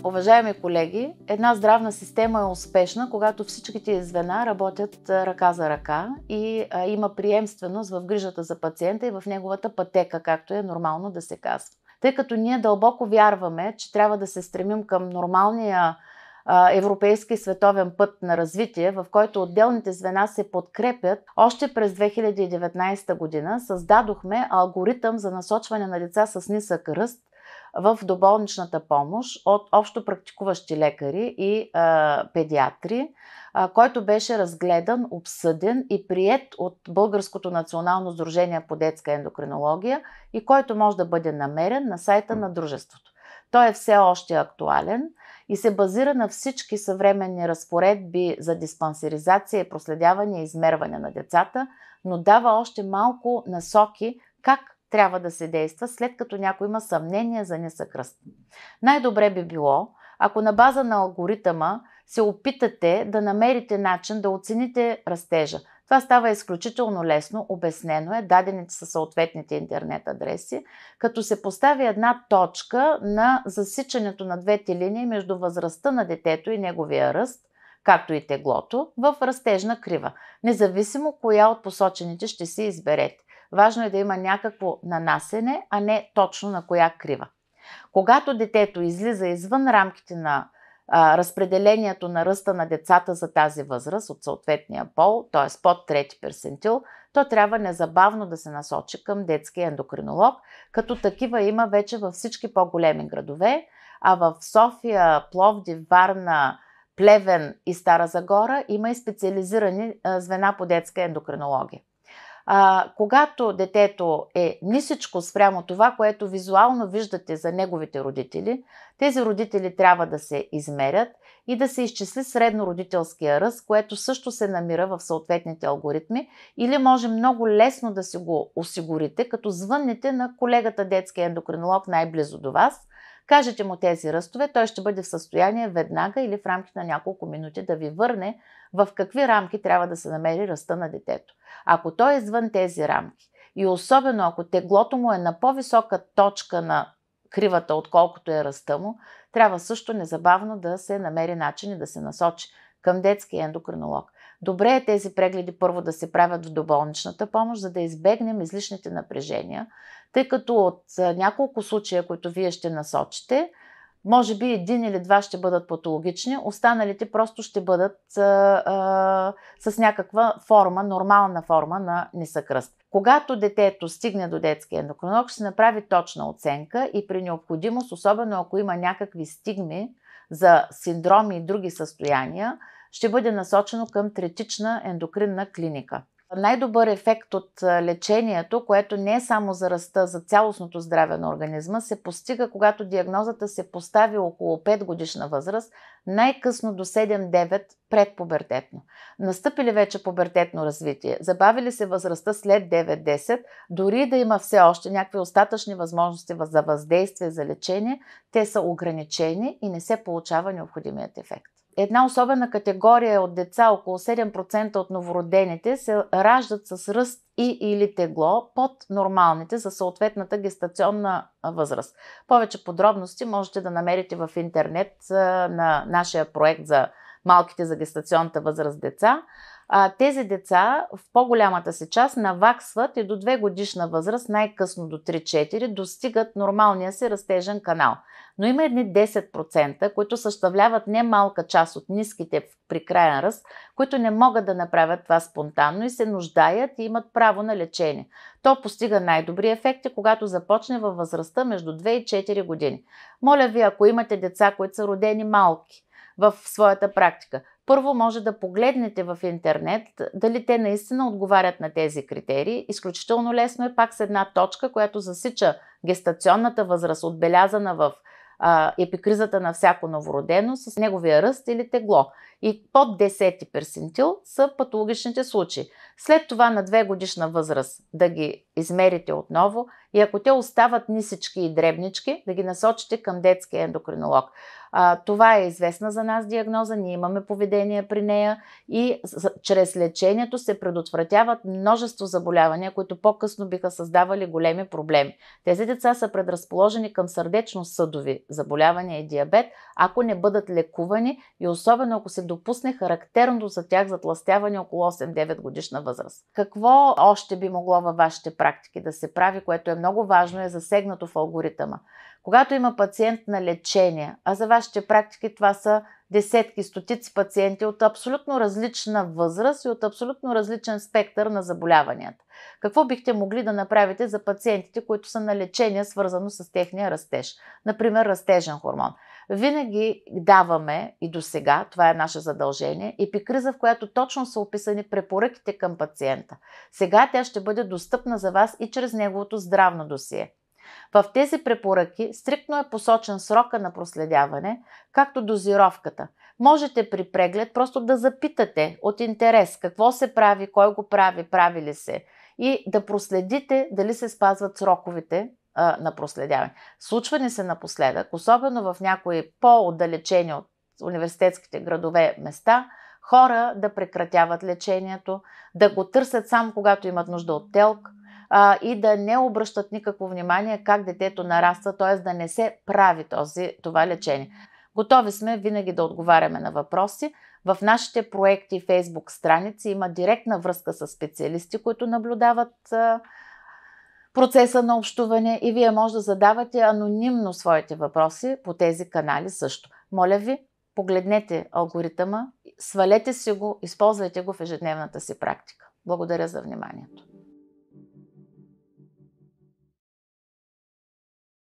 Уважаеми колеги, една здравна система е успешна, когато всичките звена работят ръка за ръка и има приемственост в грижата за пациента и в неговата пътека, както е нормално да се казва. Тъй като ние дълбоко вярваме, че трябва да се стремим към нормалния европейски световен път на развитие, в който отделните звена се подкрепят, още през 2019 година създадохме алгоритъм за насочване на деца с нисък ръст в доболничната помощ от общо практикуващи лекари и педиатри, който беше разгледан, обсъден и приет от Българското национално сдружение по детска ендокринология и който може да бъде намерен на сайта на дружеството. Той е все още актуален и се базира на всички съвременни разпоредби за диспансеризация и проследяване и измерване на децата, но дава още малко насоки как трябва да се действа, след като някой има съмнение за нисък ръст. Най-добре би било, ако на база на алгоритъма се опитате да намерите начин да оцените растежа. Това става изключително лесно, обяснено е, дадените са съответните интернет адреси, като се постави една точка на засичането на двете линии между възрастта на детето и неговия ръст, както и теглото, в растежна крива, независимо коя от посочените ще си изберете. Важно е да има някакво нанасене, а не точно на коя крива. Когато детето излиза извън рамките на разпределението на ръста на децата за тази възраст от съответния пол, т.е. под трети персентил, то трябва незабавно да се насочи към детския ендокринолог, като такива има вече във всички по-големи градове, а в София, Пловдив, Варна, Плевен и Стара Загора има и специализирани звена по детска ендокринология. Когато детето е нисичко спрямо това, което визуално виждате за неговите родители, тези родители трябва да се измерят и да се изчисли среднородителския ръст, което също се намира в съответните алгоритми, или може много лесно да си го осигурите, като звъннете на колегата детски ендокринолог най-близо до вас, кажете му тези ръстове, той ще бъде в състояние веднага или в рамките на няколко минути да ви върне в какви рамки трябва да се намери ръста на детето. Ако той е извън тези рамки и особено ако теглото му е на по-висока точка на кривата, отколкото е ръста му, трябва също незабавно да се намери начин и да се насочи към детски ендокринолог. Добре е тези прегледи първо да се правят в доболничната помощ, за да избегнем излишните напрежения, тъй като от няколко случая, които вие ще насочите, може би един или два ще бъдат патологични, останалите просто ще бъдат с някаква форма, нормална форма на нисък ръст. Когато детето стигне до детския ендокринолог, ще се направи точна оценка и при необходимост, особено ако има някакви стигми за синдроми и други състояния, ще бъде насочено към третична ендокринна клиника. Най-добър ефект от лечението, което не е само за ръста, за цялостното здраве на организма, се постига, когато диагнозата се постави около 5 годишна възраст, най-късно до 7-9 предпубертетно. Настъпили вече пубертетно развитие, забавили се възрастта след 9-10, дори да има все още някакви остатъчни възможности за въздействие за лечение, те са ограничени и не се получава необходимият ефект. Една особена категория от деца, около 7% от новородените, се раждат с ръст и или тегло под нормалните за съответната гестационна възраст. Повече подробности можете да намерите в интернет на нашия проект за малките за гестационната възраст деца. Тези деца в по-голямата си част наваксват и до 2 годишна възраст, най-късно до 3-4, достигат нормалния си растежен канал. Но има едни 10%, които съставляват немалка част от ниските при краен ръст, които не могат да направят това спонтанно и се нуждаят и имат право на лечение. То постига най-добри ефекти, когато започне във възрастта между 2 и 4 години. Моля ви, ако имате деца, които са родени малки в своята практика, първо може да погледнете в интернет дали те наистина отговарят на тези критерии. Изключително лесно е пак с една точка, която засича гестационната възраст, отбелязана в епикризата на всяко новородено с неговия ръст или тегло. и под 10 персентил са патологичните случаи. След това на 2 годишна възраст да ги измерите отново и ако те остават нисички и дребнички, да ги насочите към детския ендокринолог. Това е известна за нас диагноза, ние имаме поведение при нея и чрез лечението се предотвратяват множество заболявания, които по-късно биха създавали големи проблеми. Тези деца са предразположени към сърдечно-съдови заболявания и диабет, ако не бъдат лекувани и особено ако се допусне характерно за тях затлъстяване около 8-9 годишна възраст. Какво още би могло във вашите практики да се прави, което е много важно, е засегнато в алгоритъма? Когато има пациент на лечение, а за вашите практики това са десетки, стотици пациенти от абсолютно различна възраст и от абсолютно различен спектър на заболяванията. Какво бихте могли да направите за пациентите, които са на лечение, свързано с техния растеж? Например, растежен хормон. Винаги даваме и до сега, това е наше задължение, епикриза, в която точно са описани препоръките към пациента. Сега тя ще бъде достъпна за вас и чрез неговото здравно досие. В тези препоръки стриктно е посочен срока на проследяване, както дозировката. Можете при преглед просто да запитате от интерес какво се прави, кой го прави, прави ли се и да проследите дали се спазват сроковете на проследяване. Случва ни се напоследък, особено в някои по-отдалечени от университетските градове места, хора да прекратяват лечението, да го търсят само когато имат нужда от телк, и да не обръщат никакво внимание как детето нараства, т.е. да не се прави това лечение. Готови сме винаги да отговаряме на въпроси. В нашите проекти и Фейсбук страници има директна връзка с специалисти, които наблюдават процеса на общуване и вие може да задавате анонимно своите въпроси по тези канали също. Моля ви, погледнете алгоритъма, свалете си го, използвайте го в ежедневната си практика. Благодаря за вниманието.